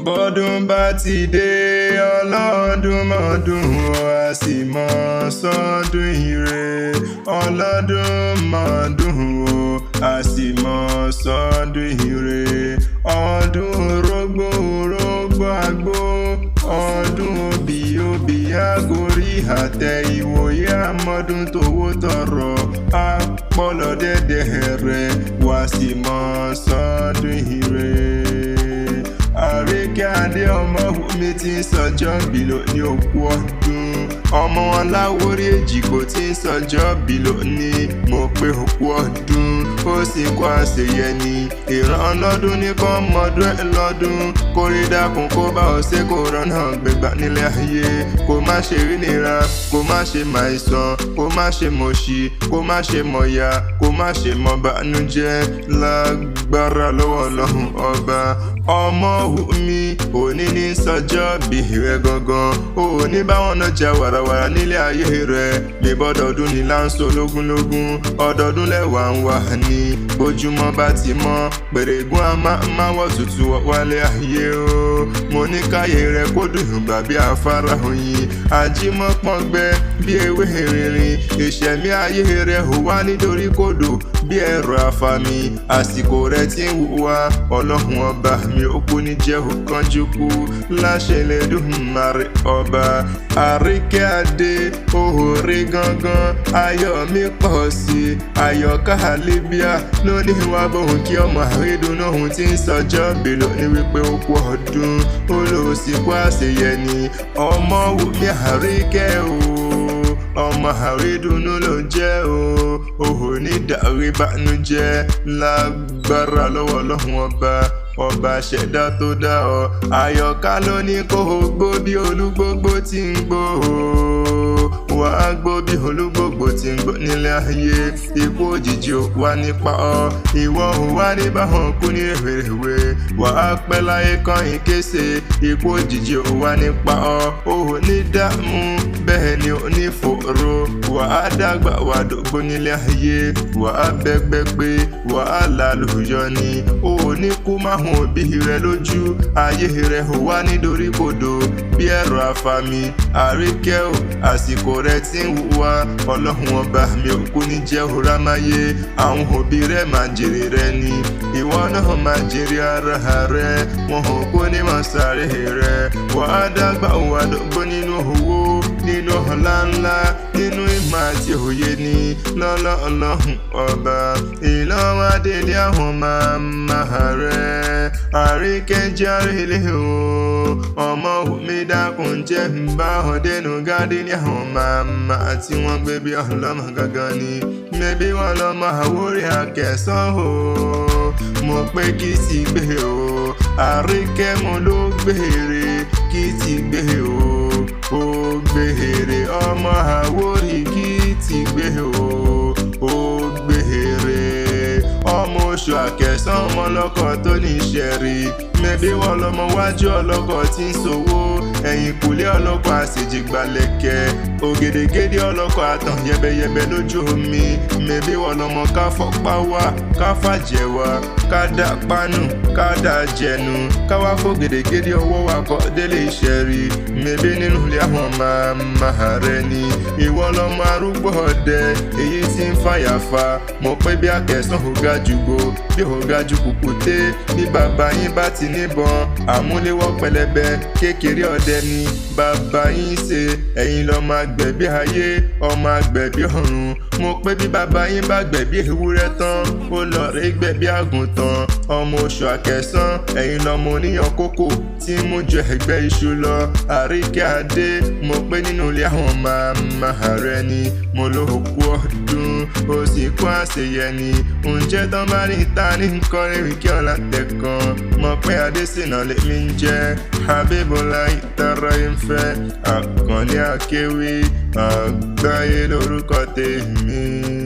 bọ́dún bá ti dé ọlọ́dún mọ́dún a sì mọ sọ́dún ire ọlọ́dún mọ́dún a sì mọ sọ́dún ire ọdún orógbó orógbó àgbó ọdún obì obì àgórí àtẹ ìwòye àmọ́dún tówó tọrọ àpọ̀lọ́ dẹ́dẹ́ rẹ̀ wá sì mọ sọ́dún ire. Àríkẹ́ adé ọmọ mi ti ń sọjọ́ bí lóní òkú ọdún ọmọ wọn láwórí èjìgbò tí ń sọjọ́ bí lóní mo pé òkú ọdún ó sì kó àṣeyẹ ni ìran lọ́dún ní kọ́ mọ́dún ẹ̀ lọ́dún kó rí dákun kó bá ọ ṣe kó rọ́nà gbẹgbà nílé ayé kó má ṣe rí nira kó má ṣe máìsàn kó má ṣe mọ̀ṣì kó má ṣe mọ̀yà kó má ṣe mọ̀ bànújẹ́ lágbára lọ́wọ́ Ọlọ́run ọba ọmọ mi òní ní sọjọ́ bí rẹ gangan òní báwọn náà jà wàràwàrà nílé ayé rẹ mi bọ́dọọdún ní láǹsọ lógúnlógún ọdọọdún lẹ́wà ń wà ní bójúmọ́ bá ti mọ́ pèrègùn àmàwọ̀ tutù wálé ayé o mo ní káyé rẹ kó dùn gbà bí afárá oyin ajímọ́ pọ́ngbẹ́ bí ewé rìnrìn ìṣẹ̀mí ayé rẹ ò wá nítorí kòdò bí ẹ̀rọ àfàmì àsìkò rẹ ti ń wá Ọlọ́run ọba mi ò kú ní jẹ́ òkànjú kú láṣẹ Elédùmarè ọba Àríkẹ́ adé òhòrè gangan ayọ̀ mi pọ̀ sí ayọ̀ kálíbíà lónìí wá bóun kí ọmọ àrídùnnú òun ti ń sọjọ́ bí lónìí wípé ó kú ọdún ó lò ó sì kú àṣeyẹ ni ọmọ wùmí Àríkẹ́ o ọmọ àrídùnnú ló jẹ́ o òhò ní dàrí bánújẹ́ lágbára lọ́wọ́ Ọlọ́run ọba ṣẹ̀dá tó dá ọ àyọ̀ká ló ní kó o gbó bí olúgbógbó tí ń gbó wà á gbó bí olúgbógbó tí ń gbó nílé ayé ikú òjijì ò wá nípa ọ ìwọ ò wá ní báwọn kú ní rèwerèwe wà á pẹ́ láyé kan ìkése ikú òjijì ò wá nípa ọ ò ní dààmú bẹ́ẹ̀ ni ò ní fòrò wà á dàgbà wà dògbò nílé ayé wà á bẹ́gbẹ́ pé wà á lálùyọ ni ò ní kú máhùn òbí rẹ lójú ayé rẹ ò wá nítorí kòdò bí ẹ̀rọ àfàmì Àríkẹ́ ò àsìkò rẹ ti ń wá Ọlọ́run ọba mi ò kú ní jẹ́ òrámáyé àwọn òbí rẹ máa jèrè rẹ ni ìwọ náà máa jèrè ara rẹ wọn ò kú ní máa sáré rẹ wà á dàgbà wà dògbò nínú owó nínú ọlá ńlá nínú ìmọ̀ àti òye ni lọ́lọ́ Ọlọ́run ọba ìlọ́wọ́ délé àwọn màmá rẹ̀ Àríkẹ́ járe ilé o ọmọ mi dákun jẹ́ ń bá ọdẹnu gádé ní àwọn màmá tí wọ́n gbé bí ọlọ́mọ gangan ni mẹ́bí wọn lọ́mọ Àwórì Akesan o mo pé kí ti gbé o Àríkẹ́ mo ló gbére kí ti gbé o ó gbére ọmọ Àwórì kí ti gbé o ó gbére ọmọ oṣù Akesan ọmọ ọlọ́kọ̀ tó ní ìṣẹ̀rí mẹ́bí wọn lọ́mọ wájú ọlọ́kọ̀ tí ń ṣòwò ẹ̀yìn kùlé ọlọ́kọ̀ àṣejì gbalẹ̀kẹ́ ògèdègèdè ọlọ́kọ̀ àtàn yẹbẹyẹbẹ lójú omi mẹ́bí wọn lọ́mọ káfọ́pá wá káfàjẹ́ wá kádà pánù kádà jẹnu káwá fògèdègèdè ọwọ́ wa kọ́ délé ìṣẹ̀rí mẹ́bí nínú ilé àwọn màmá rẹ ni ìwọ lọ́mọ arúgbó ọdẹ èyí tí ń fàyàfà mo pé bí Akesan ò ga jùgbò bí ò ga jù kùkùté bí bàbá yín bá ti níbọn àmúléwọ́ pẹlẹbẹ kékeré ọdẹ ni bàbá yín ṣe ẹ̀yin lọ́mọ àgbẹ̀bí ayé ọmọ àgbẹ̀bí ọ̀run mo pé bí bàbá yín bá gbẹ̀bí ewúrẹ́ tán ó lọ rí gbẹ̀bí àgùntàn ọmọ oṣù Akesan ẹ̀yin lọ́mọ oníyàn kókò tí ń mú ju ẹgbẹ́ iṣu lọ Àríkẹ́ adé mo pé nínú ilé àwọn màmá rẹ ni mo ló kú ọdún ó sì kú àṣeyẹ ni ǹjẹ́ tán bá ní ta ní nǹkan rìn kí ọ̀la tẹ̀kan mọ̀ pé Adésínà lèmi ń jẹ́ Habibulahi tara ìfẹ́ Akanni Akewi Agbaye lórúkọ tèmi.